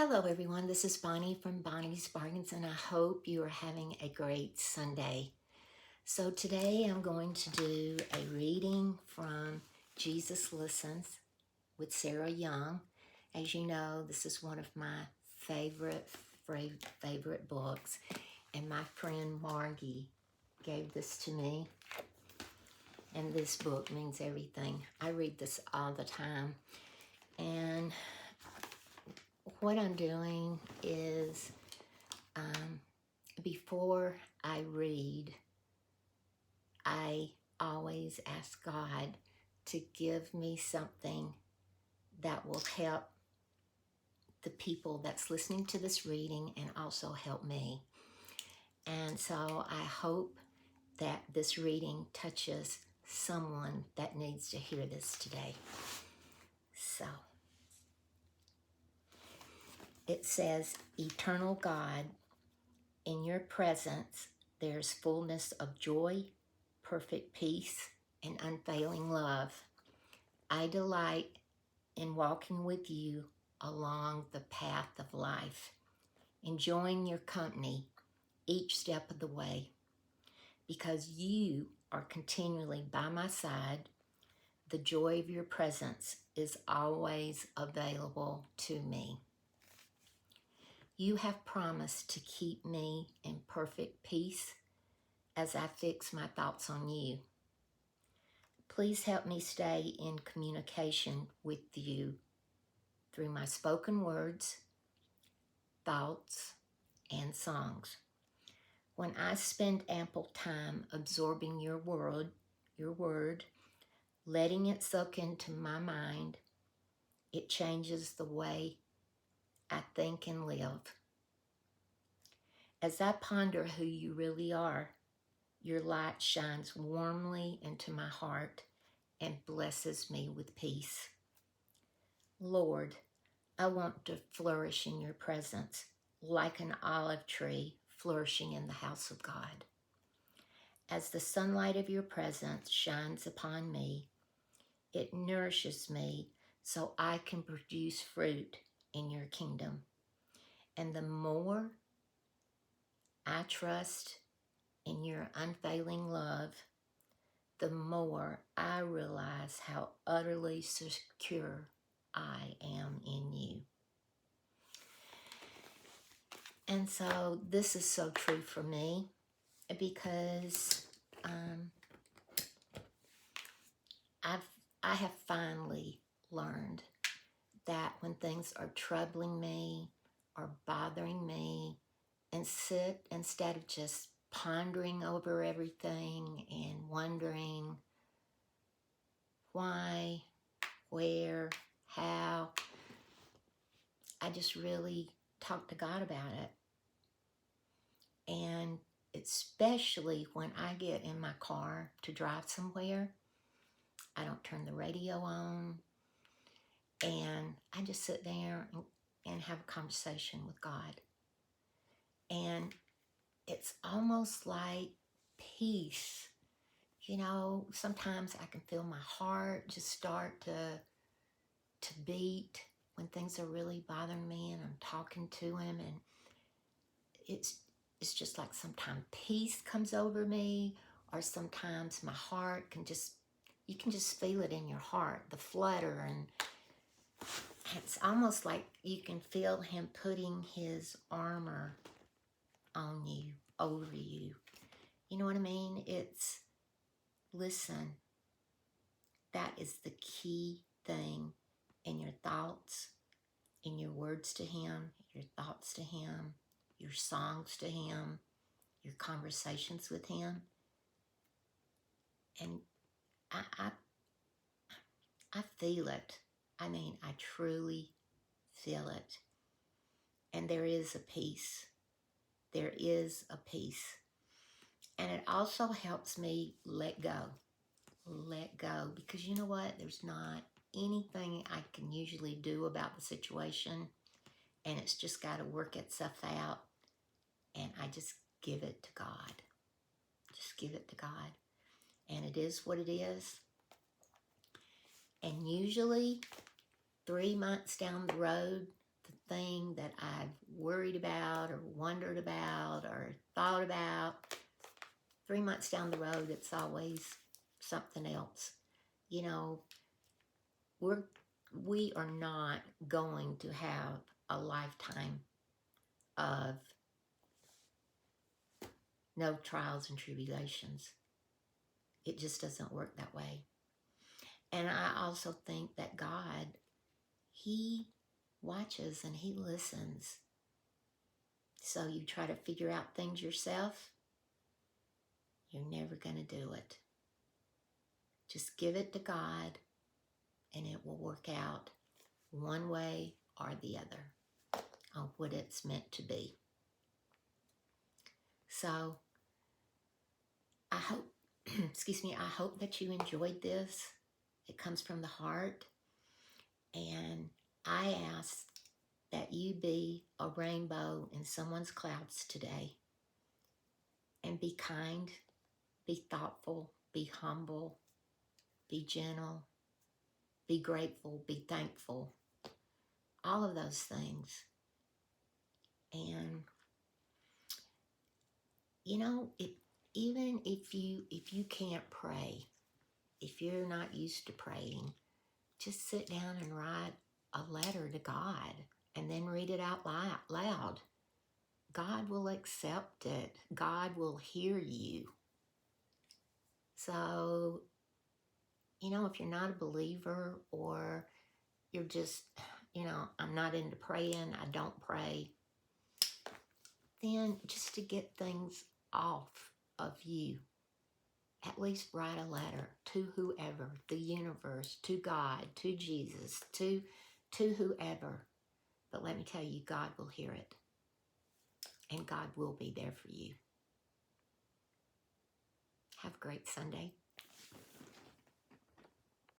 Hello, everyone. This is Bonnie from Bonnie's Bargains, and I hope you are having a great Sunday. So, today I'm going to do a reading from Jesus Listens with Sarah Young. As you know, this is one of my favorite books, and my friend Margie gave this to me, and this book means everything. I read this all the time, and what I'm doing is before I read, I always ask God to give me something that will help the people that's listening to this reading and also help me. And so I hope that this reading touches someone that needs to hear this today. So it says, Eternal God, in your presence there's fullness of joy, perfect peace, and unfailing love. I delight in walking with you along the path of life, enjoying your company each step of the way, because you are continually by my side. The joy of your presence is always available to me. You have promised to keep me in perfect peace as I fix my thoughts on you. Please help me stay in communication with you through my spoken words, thoughts, and songs. When I spend ample time absorbing your word, letting it soak into my mind, it changes the way I think and live. As I ponder who you really are, your light shines warmly into my heart and blesses me with peace. Lord, I want to flourish in your presence like an olive tree flourishing in the house of God. As the sunlight of your presence shines upon me, it nourishes me so I can produce fruit in your kingdom. And the more I trust in your unfailing love, the more I realize how utterly secure I am in you. And so this is so true for me because I have finally learned that when things are troubling me or bothering me, and instead of just pondering over everything and wondering why, where, how, I just really talk to God about it. And especially when I get in my car to drive somewhere, I don't turn the radio on, and I just sit there and have a conversation with God. And it's almost like peace. You know, sometimes I can feel my heart just start to beat when things are really bothering me and I'm talking to him, and it's just like sometimes peace comes over me, or sometimes my heart you can just feel it in your heart, the flutter, and it's almost like you can feel him putting his armor on you, over you. You know what I mean? Listen, that is the key thing in your thoughts, in your words to him, your thoughts to him, your songs to him, your conversations with him. And I feel it. I mean, I truly feel it. And there is a peace. There is a peace. And it also helps me let go. Let go. Because you know what? There's not anything I can usually do about the situation. And it's just got to work itself out. And I just give it to God. Just give it to God. And it is what it is. And usually 3 months down the road, thing that I've worried about or wondered about or thought about, 3 months down the road, it's always something else. You know, we are not going to have a lifetime of no trials and tribulations. It just doesn't work that way. And I also think that God, He watches and He listens. So you try to figure out things yourself, you're never going to do it. Just give it to God and it will work out one way or the other on what it's meant to be. So I hope, I hope that you enjoyed this. It comes from the heart. And I ask that you be a rainbow in someone's clouds today. And be kind, be thoughtful, be humble, be gentle, be grateful, be thankful. All of those things. And you know, even if you can't pray, if you're not used to praying, just sit down and write a letter to God and then read it out loud. God will accept it. God will hear you. So, you know, if you're not a believer or you're just, I'm not into praying, I don't pray, then just to get things off of you, at least write a letter to whoever, the universe, to God, to Jesus, to whoever. But let me tell you, God will hear it. And God will be there for you. Have a great Sunday.